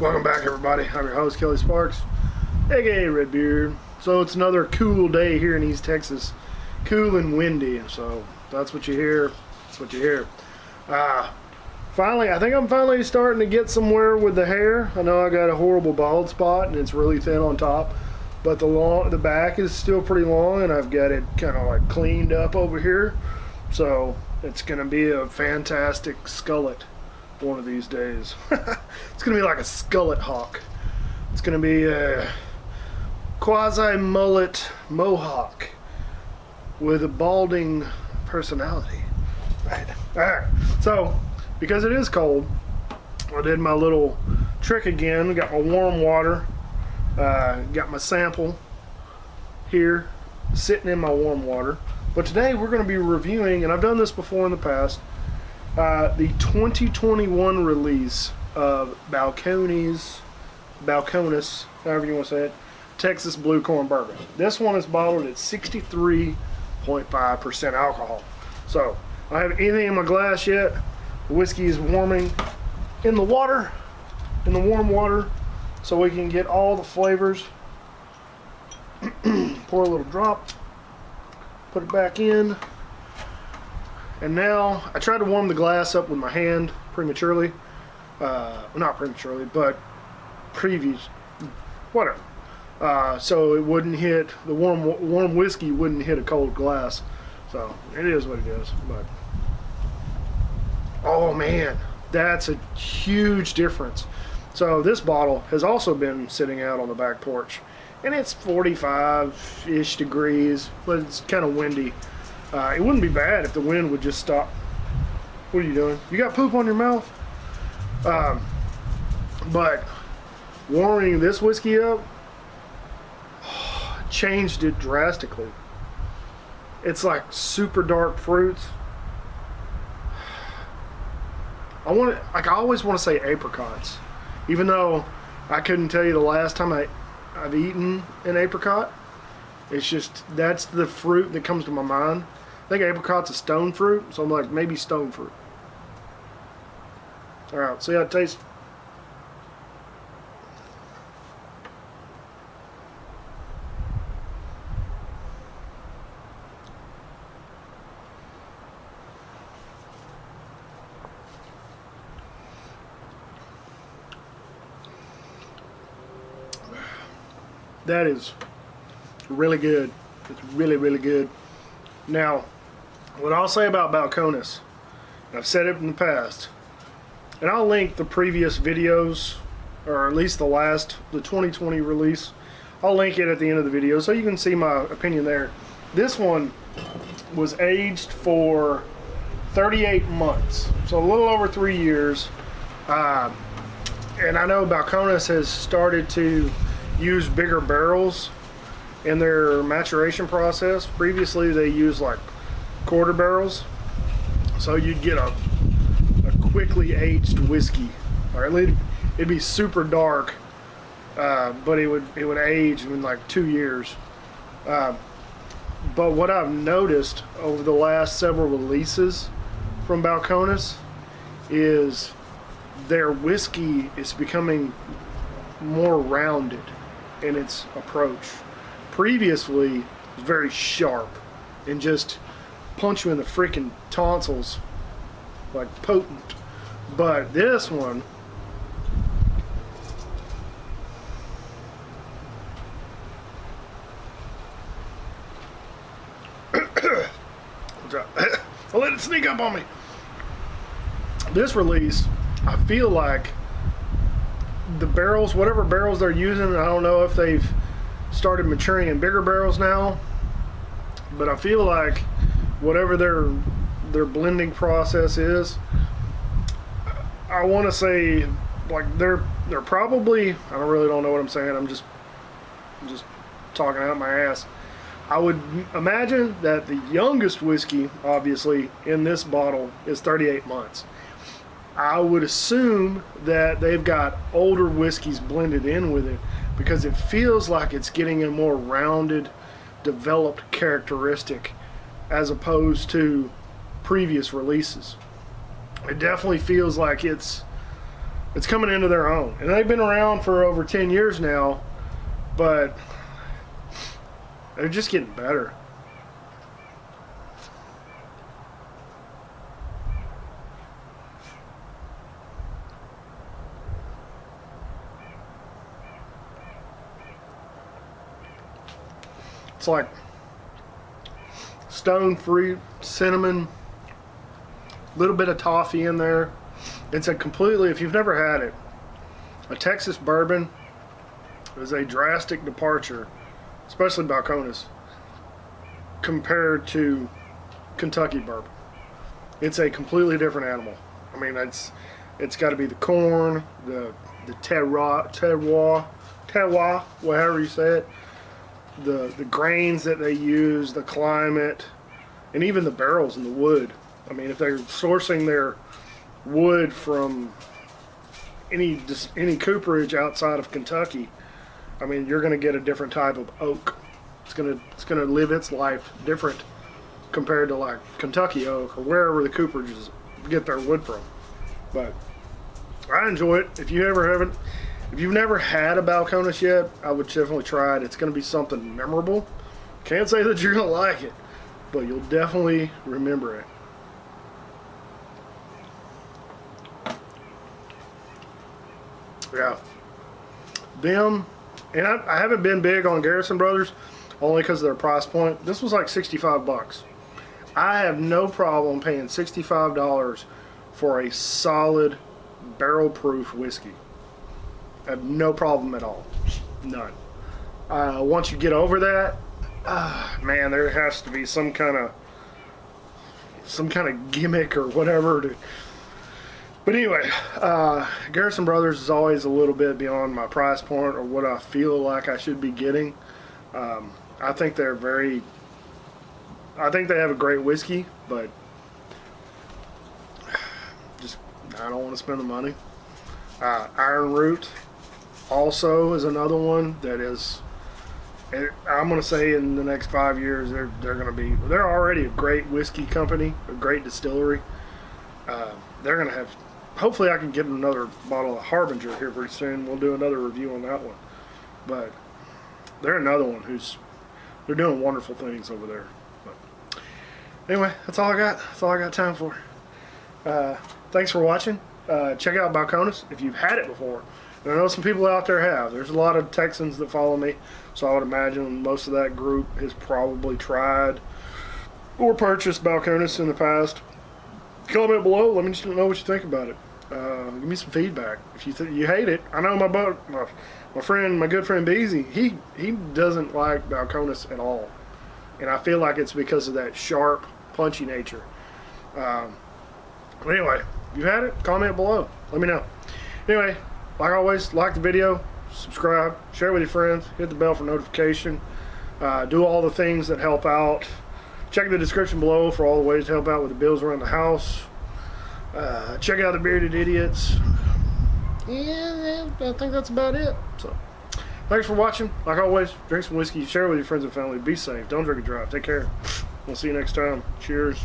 Welcome back, everybody. I'm your host, Kelly Sparks, aka Redbeard. So it's another cool day here in East Texas. Cool and windy, so that's what you hear. That's what you hear. Finally, I think I'm finally starting to get somewhere with the hair. I know I got a horrible bald spot and it's really thin on top, but the back is still pretty long, and I've got it kind of like cleaned up over here. So it's gonna be a fantastic skullet one of these days. It's gonna be like a skullet hawk. It's gonna be a quasi mullet mohawk with a balding personality. Right. Alright, so because it is cold, I did my little trick again. Got my warm water, got my sample here sitting in my warm water. But today we're going to be reviewing, and I've done this before in the past, the 2021 release of Balcones, however you want to say it, Texas Blue Corn Bourbon. This one is bottled at 63.5% alcohol. So I don't have anything in my glass yet. The whiskey is warming in the water, in the warm water, so we can get all the flavors. Pour a little drop, put it back in. And now, I tried to warm the glass up with my hand prematurely. Not prematurely, but whatever. So it wouldn't hit, the warm whiskey wouldn't hit a cold glass. So, it is what it is. But, oh man, that's a huge difference. So this bottle has also been sitting out on the back porch. And it's 45-ish degrees, but it's kind of windy. It wouldn't be bad if the wind would just stop. What are you doing? You got poop on your mouth? But warming this whiskey up changed it drastically. It's like super dark fruits. I always want to say apricots, even though I couldn't tell you the last time I've eaten an apricot. It's just, that's the fruit that comes to my mind. I think apricot's a stone fruit, so I'm like, maybe stone fruit. Alright, see how it tastes. That is really good. It's really, really good. Now, what I'll say about Balcones, I've said it in the past, and I'll link the previous videos, or at least the 2020 release. I'll link it at the end of the video so you can see my opinion there. This one was aged for 38 months, so a little over 3 years. And I know Balcones has started to use bigger barrels in their maturation process. Previously they used like quarter barrels, so you'd get a quickly aged whiskey, or at least it'd be super dark, but it would age in like 2 years. But what I've noticed over the last several releases from Balcones is their whiskey is becoming more rounded in its approach. Previously, it was very sharp and just punch you in the freaking tonsils, like potent. But this one, I'll let it sneak up on me. This release, I feel like the barrels, whatever barrels they're using, I don't know if they've started maturing in bigger barrels now, but I feel like whatever their blending process is, I want to say like they're probably, I really don't know what I'm saying, I'm just talking out my ass. I would imagine that the youngest whiskey, obviously, in this bottle is 38 months. I would assume that they've got older whiskeys blended in with it, because it feels like it's getting a more rounded, developed characteristic as opposed to previous releases. It definitely feels like it's it's coming into their own. And they've been around for over 10 years now, but they're just getting better. It's like stone fruit, cinnamon, little bit of toffee in there. It's a completely, if you've never had it, a Texas bourbon is a drastic departure, especially Balcones, compared to Kentucky bourbon. It's a completely different animal. I mean, it's got to be the corn, the terroir, whatever you say it, the grains that they use, the climate, and even the barrels and the wood. I mean, if they're sourcing their wood from any cooperage outside of Kentucky, I mean, you're going to get a different type of oak. It's going to live its life different compared to like Kentucky oak or wherever the cooperages get their wood from. But I enjoy it. If you've never had a Balcones yet, I would definitely try it. It's going to be something memorable. Can't say that you're going to like it, but you'll definitely remember it. Yeah. Them, and I haven't been big on Garrison Brothers, only because of their price point. This was like 65 bucks. I have no problem paying $65 for a solid barrel-proof whiskey. I have no problem at all. None. Once you get over that, man, there has to be some kind of gimmick or whatever. But anyway, Garrison Brothers is always a little bit beyond my price point or what I feel like I should be getting. I think they have a great whiskey, but just I don't want to spend the money. Iron Root also is another one that is, I'm going to say in the next 5 years they're already a great whiskey company, a great distillery. They're going to have, hopefully I can get another bottle of Harbinger here pretty soon. We'll do another review on that one. But they're another one they're doing wonderful things over there. But anyway, that's all I got. That's all I got time for. Thanks for watching. Check out Balcones if you've had it before. And I know some people out there have. There's a lot of Texans that follow me, so I would imagine most of that group has probably tried or purchased Balcones in the past. Comment below. Let me just know what you think about it. Give me some feedback. If you hate it, I know my good friend Beezy, he doesn't like Balcones at all, and I feel like it's because of that sharp, punchy nature. But anyway, if you've had it, comment below. Let me know. Anyway, like always, like the video, subscribe, share with your friends, hit the bell for notification, do all the things that help out. Check the description below for all the ways to help out with the bills around the house. Check out the Bearded Idiots. Yeah, I think that's about it. So, thanks for watching. Like always, drink some whiskey, share it with your friends and family. Be safe. Don't drink and drive. Take care. We'll see you next time. Cheers.